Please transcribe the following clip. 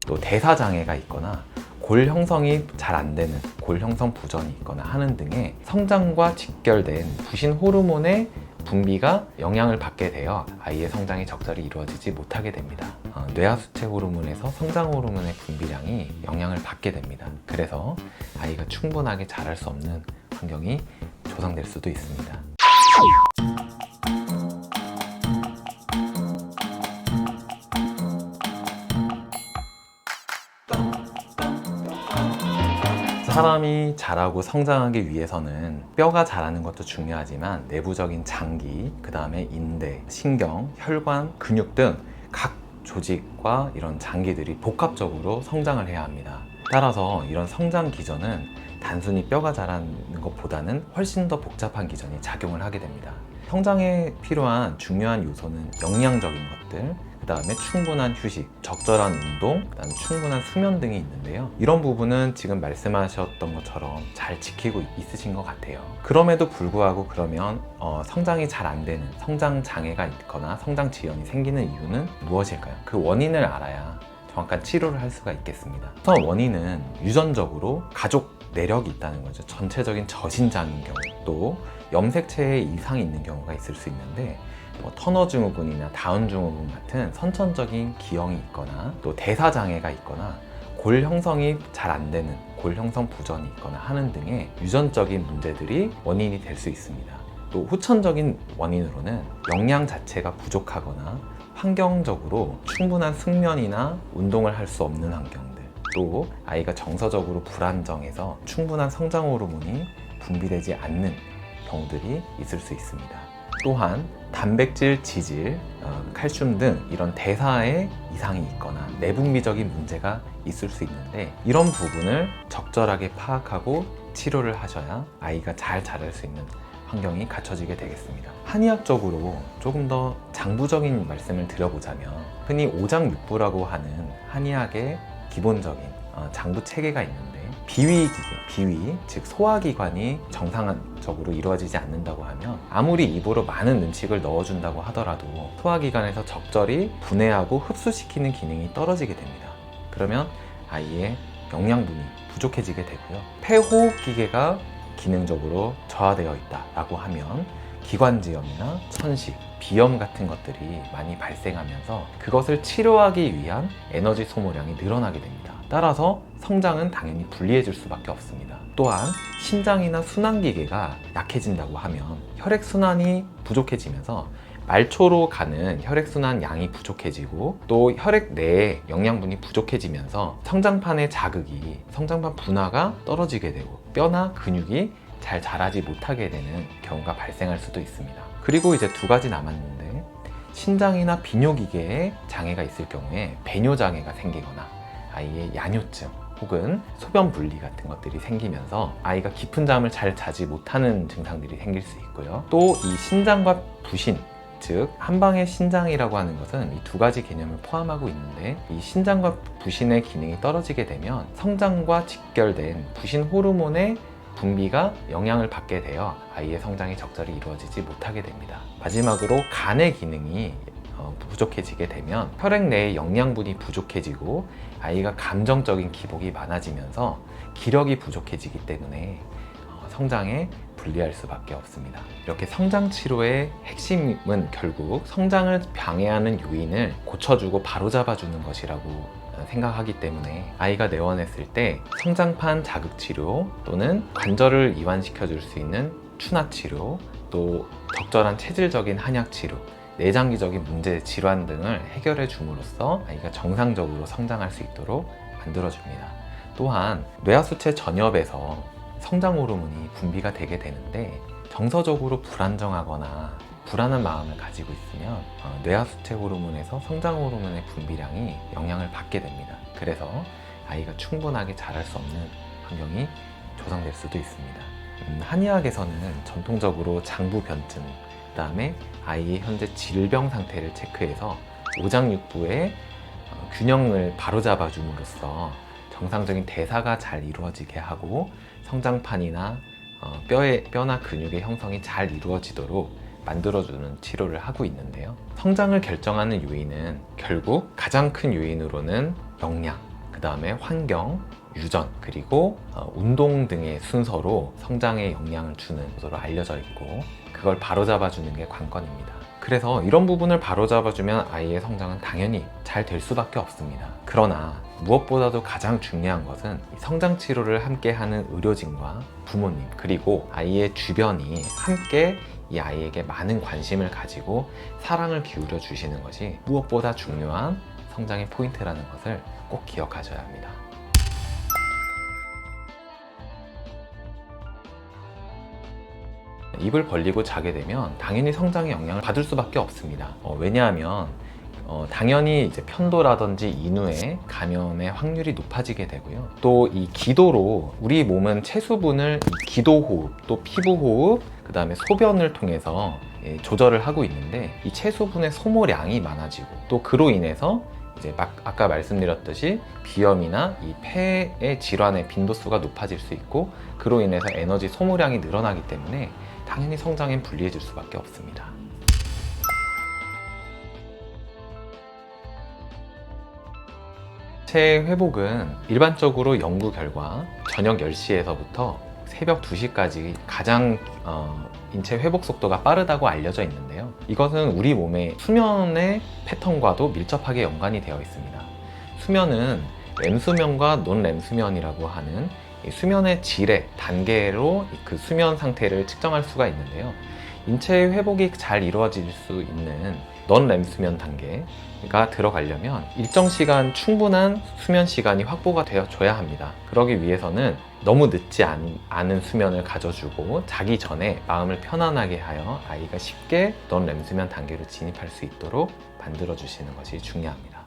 또 대사 장애가 있거나 골 형성이 잘 안 되는 골 형성 부전이 있거나 하는 등의 성장과 직결된 부신 호르몬의 분비가 영향을 받게 되어 아이의 성장이 적절히 이루어지지 못하게 됩니다. 뇌하수체 호르몬에서 성장 호르몬의 분비량이 영향을 받게 됩니다. 그래서 아이가 충분하게 자랄 수 없는 환경이 조성될 수도 있습니다. 사람이 자라고 성장하기 위해서는 뼈가 자라는 것도 중요하지만 내부적인 장기, 그 다음에 인대, 신경, 혈관, 근육 등 각 조직과 이런 장기들이 복합적으로 성장을 해야 합니다. 따라서 이런 성장 기전은 단순히 뼈가 자라는 것보다는 훨씬 더 복잡한 기전이 작용을 하게 됩니다. 성장에 필요한 중요한 요소는 영양적인 것들, 그 다음에 충분한 휴식, 적절한 운동, 그 다음에 충분한 수면 등이 있는데요. 이런 부분은 지금 말씀하셨던 것처럼 잘 지키고 있으신 것 같아요. 그럼에도 불구하고 그러면 성장이 잘 안 되는 성장 장애가 있거나 성장 지연이 생기는 이유는 무엇일까요? 그 원인을 알아야 정확한 치료를 할 수가 있겠습니다. 우선 원인은 유전적으로 가족 내력이 있다는 거죠. 전체적인 저신장인 경우, 또 염색체에 이상이 있는 경우가 있을 수 있는데 터너 증후군이나 다운 증후군 같은 선천적인 기형이 있거나 또 대사 장애가 있거나 골 형성이 잘 안 되는 골 형성 부전이 있거나 하는 등의 유전적인 문제들이 원인이 될 수 있습니다. 또 후천적인 원인으로는 영양 자체가 부족하거나 환경적으로 충분한 숙면이나 운동을 할 수 없는 환경들, 또 아이가 정서적으로 불안정해서 충분한 성장 호르몬이 분비되지 않는 경우들이 있을 수 있습니다. 또한 단백질, 지질, 칼슘 등 이런 대사에 이상이 있거나 내분비적인 문제가 있을 수 있는데 이런 부분을 적절하게 파악하고 치료를 하셔야 아이가 잘 자랄 수 있는 환경이 갖춰지게 되겠습니다. 한의학적으로 조금 더 장부적인 말씀을 드려보자면 흔히 오장육부라고 하는 한의학의 기본적인 장부 체계가 있는데 비위, 즉 소화기관이 정상적으로 이루어지지 않는다고 하면 아무리 입으로 많은 음식을 넣어준다고 하더라도 소화기관에서 적절히 분해하고 흡수시키는 기능이 떨어지게 됩니다. 그러면 아이의 영양분이 부족해지게 되고요. 폐호흡기계가 기능적으로 저하되어 있다라고 하면 기관지염이나 천식, 비염 같은 것들이 많이 발생하면서 그것을 치료하기 위한 에너지 소모량이 늘어나게 됩니다. 따라서 성장은 당연히 불리해질 수밖에 없습니다. 또한 심장이나 순환기계가 약해진다고 하면 혈액순환이 부족해지면서 말초로 가는 혈액순환 양이 부족해지고 또 혈액 내에 영양분이 부족해지면서 성장판의 자극이 성장판 분화가 떨어지게 되고 뼈나 근육이 잘 자라지 못하게 되는 경우가 발생할 수도 있습니다. 그리고 이제 두 가지 남았는데 신장이나 비뇨기계에 장애가 있을 경우에 배뇨장애가 생기거나 아이의 야뇨증 혹은 소변 분리 같은 것들이 생기면서 아이가 깊은 잠을 잘 자지 못하는 증상들이 생길 수 있고요. 또 이 신장과 부신, 즉 한방의 신장이라고 하는 것은 이 두 가지 개념을 포함하고 있는데 이 신장과 부신의 기능이 떨어지게 되면 성장과 직결된 부신 호르몬의 분비가 영향을 받게 되어 아이의 성장이 적절히 이루어지지 못하게 됩니다. 마지막으로 간의 기능이 부족해지게 되면 혈액 내에 영양분이 부족해지고 아이가 감정적인 기복이 많아지면서 기력이 부족해지기 때문에 성장에 불리할 수밖에 없습니다. 이렇게 성장 치료의 핵심은 결국 성장을 방해하는 요인을 고쳐주고 바로잡아주는 것이라고 생각하기 때문에 아이가 내원했을 때 성장판 자극치료 또는 관절을 이완시켜 줄 수 있는 추나치료, 또 적절한 체질적인 한약치료, 내장기적인 문제, 질환 등을 해결해 줌으로써 아이가 정상적으로 성장할 수 있도록 만들어줍니다. 또한 뇌하수체 전엽에서 성장 호르몬이 분비가 되게 되는데 정서적으로 불안정하거나 불안한 마음을 가지고 있으면 뇌하수체 호르몬에서 성장 호르몬의 분비량이 영향을 받게 됩니다. 그래서 아이가 충분하게 자랄 수 없는 환경이 조성될 수도 있습니다. 한의학에서는 전통적으로 장부 변증, 그 다음에 아이의 현재 질병 상태를 체크해서 오장육부의 균형을 바로잡아 줌으로써 정상적인 대사가 잘 이루어지게 하고 성장판이나 뼈나 근육의 형성이 잘 이루어지도록 만들어주는 치료를 하고 있는데요. 성장을 결정하는 요인은 결국 가장 큰 요인으로는 영양, 그 다음에 환경, 유전, 그리고 운동 등의 순서로 성장에 영향을 주는 것으로 알려져 있고, 그걸 바로잡아 주는 게 관건입니다. 그래서 이런 부분을 바로잡아 주면 아이의 성장은 당연히 잘 될 수밖에 없습니다. 그러나 무엇보다도 가장 중요한 것은 성장 치료를 함께 하는 의료진과 부모님, 그리고 아이의 주변이 함께 이 아이에게 많은 관심을 가지고 사랑을 기울여 주시는 것이 무엇보다 중요한 성장의 포인트라는 것을 꼭 기억하셔야 합니다. 입을 벌리고 자게 되면 당연히 성장에 영향을 받을 수밖에 없습니다. 왜냐하면 당연히 이제 편도라든지 인후에 감염의 확률이 높아지게 되고요. 또 이 기도로 우리 몸은 체수분을 이 기도 호흡, 또 피부 호흡, 그 다음에 소변을 통해서 조절을 하고 있는데, 이 체수분의 소모량이 많아지고, 또 그로 인해서 이제 아까 말씀드렸듯이 비염이나 이 폐의 질환의 빈도수가 높아질 수 있고, 그로 인해서 에너지 소모량이 늘어나기 때문에 당연히 성장엔 불리해질 수밖에 없습니다. 인체 회복은 일반적으로 연구 결과 저녁 10시에서부터 새벽 2시까지 가장 인체 회복 속도가 빠르다고 알려져 있는데요. 이것은 우리 몸의 수면의 패턴과도 밀접하게 연관이 되어 있습니다. 수면은 렘수면과 논렘수면이라고 하는 수면의 질의 단계로 그 수면 상태를 측정할 수가 있는데요. 인체 회복이 잘 이루어질 수 있는 논렘수면 단계가 들어가려면 일정 시간 충분한 수면 시간이 확보가 되어줘야 합니다. 그러기 위해서는 너무 늦지 않은 수면을 가져주고, 자기 전에 마음을 편안하게 하여 아이가 쉽게 논렘수면 단계로 진입할 수 있도록 만들어 주시는 것이 중요합니다.